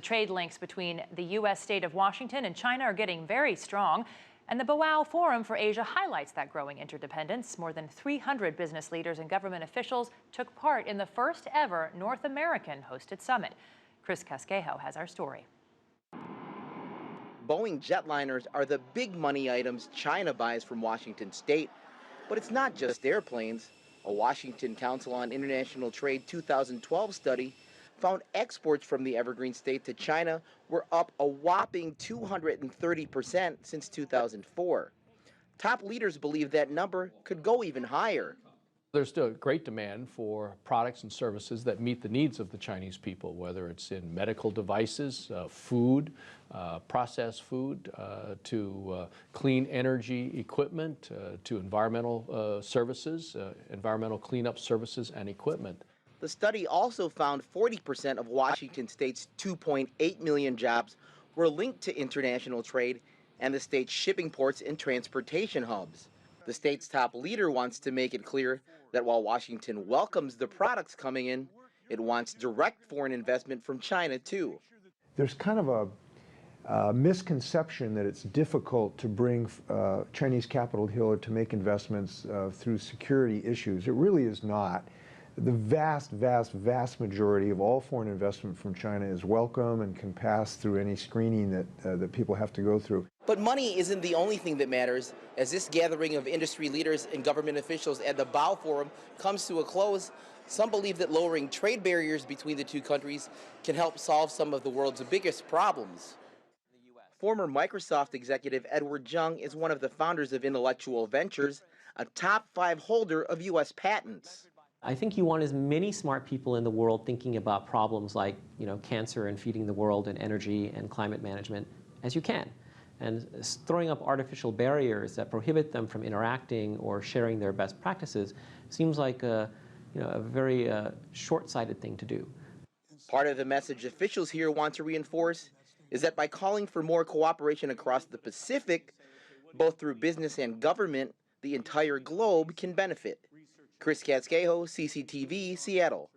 Trade links between the U.S. state of Washington and China are getting very strong, and the Boao Forum for Asia highlights that growing interdependence. More than 300 business leaders and government officials took part in the first ever North American-hosted summit. Casquejo has our story. Boeing jetliners are the big money items China buys from Washington state. But it's not just airplanes. A Washington Council on International Trade 2012 study found exports from the Evergreen state to China were up a whopping 230% since 2004. Top leaders believe that number could go even higher. There's still great demand for products and services that meet the needs of the Chinese people, whether it's in medical devices, food, processed food, to clean energy equipment, to environmental services, environmental cleanup services and equipment. The study also found 40% of Washington state's 2.8 million jobs were linked to international trade and the state's shipping ports and transportation hubs. The state's top leader wants to make it clear that while Washington welcomes the products coming in, it wants direct foreign investment from China, too. There's kind of a misconception that it's difficult to bring Chinese capital here to make investments through security issues. It really is not. The vast majority of all foreign investment from China is welcome and can pass through any screening that people have to go through. But money isn't the only thing that matters. As this gathering of industry leaders and government officials at the Boao Forum comes to a close, some believe that lowering trade barriers between the two countries can help solve some of the world's biggest problems. Former Microsoft executive Edward Jung is one of the founders of Intellectual Ventures, a top 5 holder of U.S. patents. I think you want as many smart people in the world thinking about problems like, cancer and feeding the world and energy and climate management as you can. And throwing up artificial barriers that prohibit them from interacting or sharing their best practices seems like a very short-sighted thing to do. Part of the message officials here want to reinforce is that by calling for more cooperation across the Pacific, both through business and government, the entire globe can benefit. Casquejo, CCTV, Seattle.